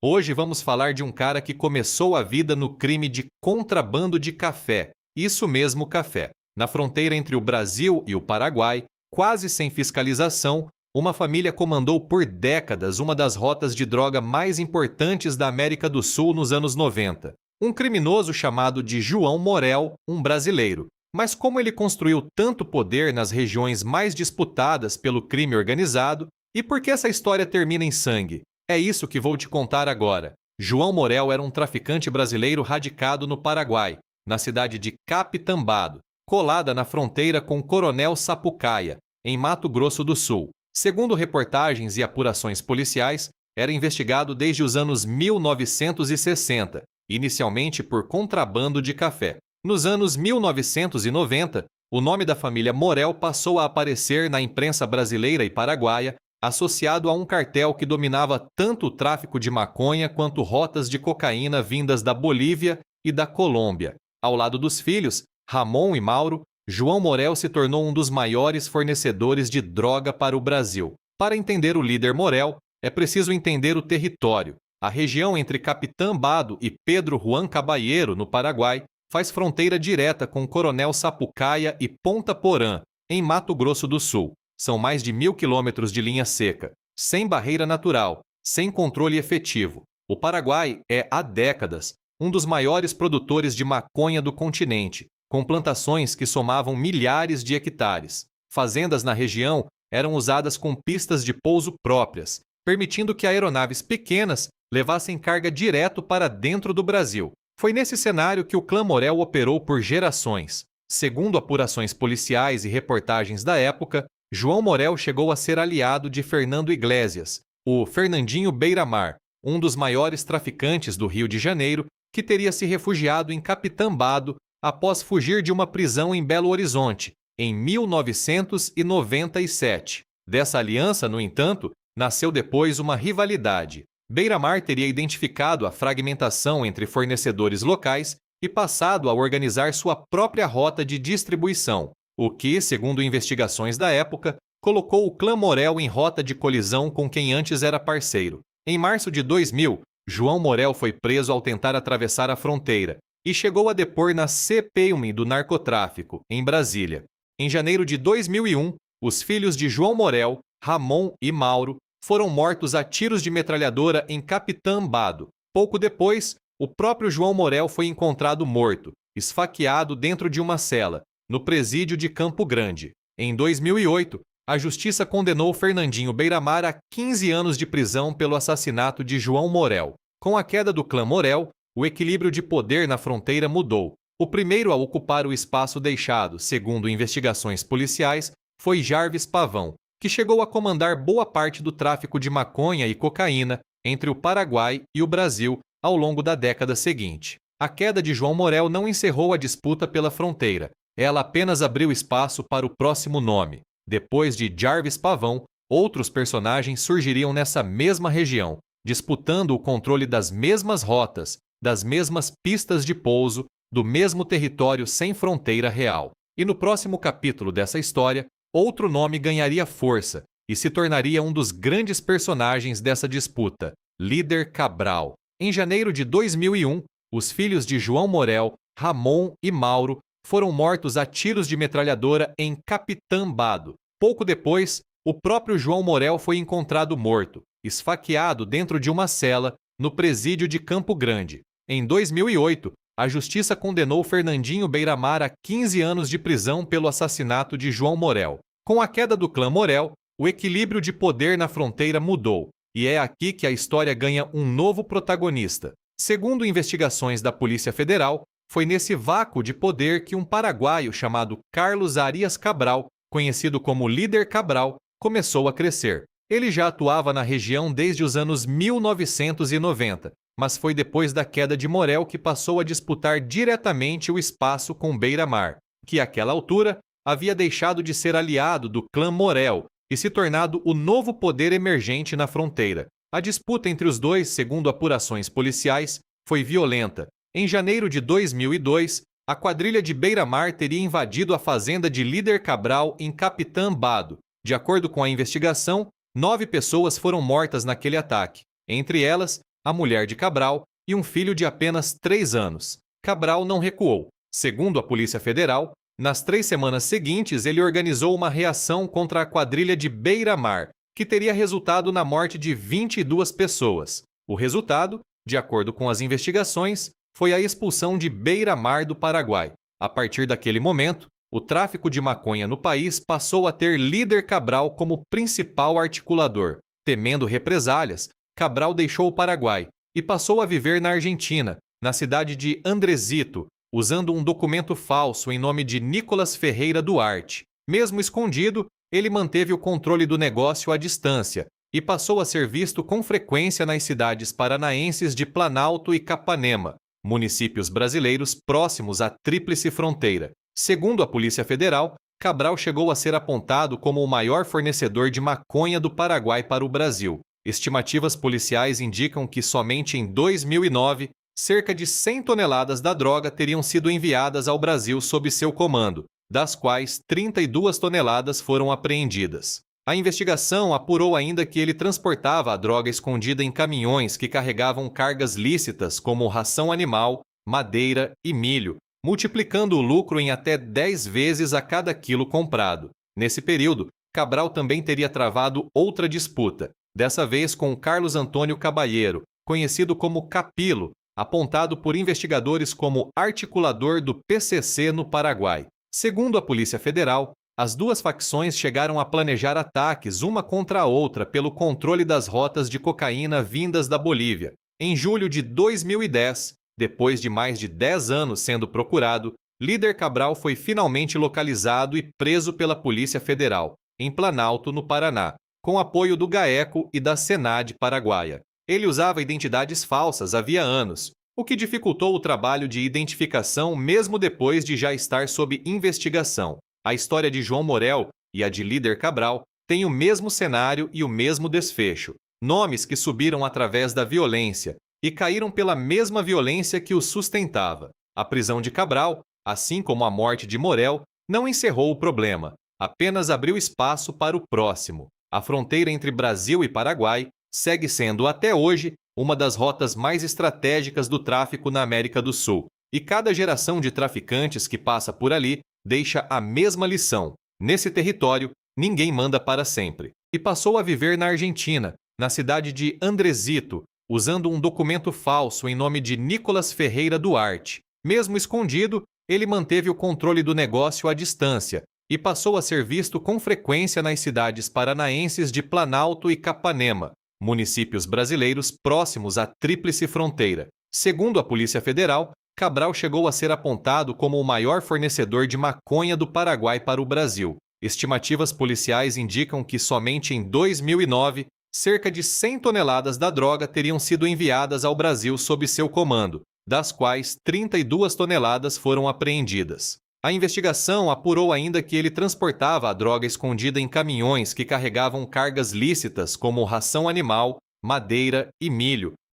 Hoje vamos falar de um cara que começou a vida no crime de contrabando de café. Isso mesmo, café. Na fronteira entre o Brasil e o Paraguai, quase sem fiscalização, uma família comandou por décadas uma das rotas de droga mais importantes da América do Sul nos anos 90. Um criminoso chamado de João Morel, um brasileiro. Mas como ele construiu tanto poder nas regiões mais disputadas pelo crime organizado, e por que essa história termina em sangue? É isso que vou te contar agora. João Morel era um traficante brasileiro radicado no Paraguai, na cidade de Capitambado, colada na fronteira com Coronel Sapucaia, em Mato Grosso do Sul. Segundo reportagens e apurações policiais, era investigado desde os anos 1960, inicialmente por contrabando de café. Nos anos 1990, o nome da família Morel passou a aparecer na imprensa brasileira e paraguaia, associado a um cartel que dominava tanto o tráfico de maconha quanto rotas de cocaína vindas da Bolívia e da Colômbia. Ao lado dos filhos, Ramon e Mauro, João Morel se tornou um dos maiores fornecedores de droga para o Brasil. Para entender o líder Morel, é preciso entender o território. A região entre Capitambado e Pedro Juan Caballero, no Paraguai, faz fronteira direta com Coronel Sapucaia e Ponta Porã, em Mato Grosso do Sul. São mais de 1.000 quilômetros de linha seca, sem barreira natural, sem controle efetivo. O Paraguai é, há décadas, um dos maiores produtores de maconha do continente, com plantações que somavam milhares de hectares. Fazendas na região eram usadas com pistas de pouso próprias, permitindo que aeronaves pequenas levassem carga direto para dentro do Brasil. Foi nesse cenário que o clã Morel operou por gerações. Segundo apurações policiais e reportagens da época, João Morel chegou a ser aliado de Fernando Iglesias, o Fernandinho Beiramar, um dos maiores traficantes do Rio de Janeiro, que teria se refugiado em Capitambado após fugir de uma prisão em Belo Horizonte, em 1997. Dessa aliança, no entanto, nasceu depois uma rivalidade. Beiramar teria identificado a fragmentação entre fornecedores locais e passado a organizar sua própria rota de distribuição, o que, segundo investigações da época, colocou o clã Morel em rota de colisão com quem antes era parceiro. Em março de 2000, João Morel foi preso ao tentar atravessar a fronteira e chegou a depor na CPI do narcotráfico, em Brasília. Em janeiro de 2001, os filhos de João Morel, Ramon e Mauro, foram mortos a tiros de metralhadora em Capitambado. Pouco depois, o próprio João Morel foi encontrado morto, esfaqueado dentro de uma cela, no presídio de Campo Grande. Em 2008, a justiça condenou Fernandinho Beiramar a 15 anos de prisão pelo assassinato de João Morel. Com a queda do clã Morel, o equilíbrio de poder na fronteira mudou. O primeiro a ocupar o espaço deixado, segundo investigações policiais, foi Jarvis Pavão, que chegou a comandar boa parte do tráfico de maconha e cocaína entre o Paraguai e o Brasil ao longo da década seguinte. A queda de João Morel não encerrou a disputa pela fronteira. Ela apenas abriu espaço para o próximo nome. Depois de Jarvis Pavão, outros personagens surgiriam nessa mesma região, disputando o controle das mesmas rotas, das mesmas pistas de pouso, do mesmo território sem fronteira real. E no próximo capítulo dessa história, outro nome ganharia força e se tornaria um dos grandes personagens dessa disputa, Líder Cabral. Em janeiro de 2001, os filhos de João Morel, Ramon e Mauro foram mortos a tiros de metralhadora em Capitambado. Pouco depois, o próprio João Morel foi encontrado morto, esfaqueado dentro de uma cela no presídio de Campo Grande. Em 2008, a justiça condenou Fernandinho Beiramar a 15 anos de prisão pelo assassinato de João Morel. Com a queda do clã Morel, o equilíbrio de poder na fronteira mudou, e é aqui que a história ganha um novo protagonista. Segundo investigações da Polícia Federal, foi nesse vácuo de poder que um paraguaio chamado Carlos Arias Cabral, conhecido como Líder Cabral, começou a crescer. Ele já atuava na região desde os anos 1990, mas foi depois da queda de Morel que passou a disputar diretamente o espaço com Beiramar, que àquela altura havia deixado de ser aliado do clã Morel e se tornado o novo poder emergente na fronteira. A disputa entre os dois, segundo apurações policiais, foi violenta. Em janeiro de 2002, a quadrilha de Beiramar teria invadido a fazenda de Líder Cabral em Capitambado. De acordo com a investigação, 9 pessoas foram mortas naquele ataque, entre elas a mulher de Cabral e um filho de apenas 3 anos. Cabral não recuou. Segundo a Polícia Federal, nas 3 semanas seguintes ele organizou uma reação contra a quadrilha de Beira-Mar, que teria resultado na morte de 22 pessoas. O resultado, de acordo com as investigações, foi a expulsão de Beira-Mar do Paraguai. A partir daquele momento, o tráfico de maconha no país passou a ter líder Cabral como principal articulador. Temendo represálias, Cabral deixou o Paraguai e passou a viver na Argentina, na cidade de Andresito, usando um documento falso em nome de Nicolas Ferreira Duarte. Mesmo escondido, ele manteve o controle do negócio à distância e passou a ser visto com frequência nas cidades paranaenses de Planalto e Capanema, municípios brasileiros próximos à Tríplice Fronteira. Segundo a Polícia Federal, Cabral chegou a ser apontado como o maior fornecedor de maconha do Paraguai para o Brasil. Estimativas policiais indicam que somente em 2009, cerca de 100 toneladas da droga teriam sido enviadas ao Brasil sob seu comando, das quais 32 toneladas foram apreendidas. A investigação apurou ainda que ele transportava a droga escondida em caminhões que carregavam cargas lícitas como ração animal, madeira e milho, multiplicando o lucro em até 10 vezes a cada quilo comprado. Nesse período, Cabral também teria travado outra disputa, dessa vez com Carlos Antônio Caballero, conhecido como Capilo, apontado por investigadores como articulador do PCC no Paraguai. Segundo a Polícia Federal, as duas facções chegaram a planejar ataques uma contra a outra pelo controle das rotas de cocaína vindas da Bolívia. Em julho de 2010, depois de mais de 10 anos sendo procurado, líder Cabral foi finalmente localizado e preso pela Polícia Federal, em Planalto, no Paraná, com apoio do GAECO e da Senad paraguaia. Ele usava identidades falsas havia anos, o que dificultou o trabalho de identificação mesmo depois de já estar sob investigação. A história de João Morel e a de líder Cabral têm o mesmo cenário e o mesmo desfecho. Nomes que subiram através da violência e caíram pela mesma violência que os sustentava. A prisão de Cabral, assim como a morte de Morel, não encerrou o problema, apenas abriu espaço para o próximo. A fronteira entre Brasil e Paraguai segue sendo até hoje uma das rotas mais estratégicas do tráfico na América do Sul, e cada geração de traficantes que passa por ali deixa a mesma lição: nesse território, ninguém manda para sempre. E passou a viver na Argentina, na cidade de Andresito, usando um documento falso em nome de Nicolas Ferreira Duarte. Mesmo escondido, ele manteve o controle do negócio à distância e passou a ser visto com frequência nas cidades paranaenses de Planalto e Capanema, municípios brasileiros próximos à Tríplice Fronteira. Segundo a Polícia Federal, Cabral chegou a ser apontado como o maior fornecedor de maconha do Paraguai para o Brasil. Estimativas policiais indicam que somente em 2009, cerca de 100 toneladas da droga teriam sido enviadas ao Brasil sob seu comando, das quais 32 toneladas foram apreendidas. A investigação apurou ainda que ele transportava a droga escondida em caminhões que carregavam cargas lícitas como ração animal, madeira e milho,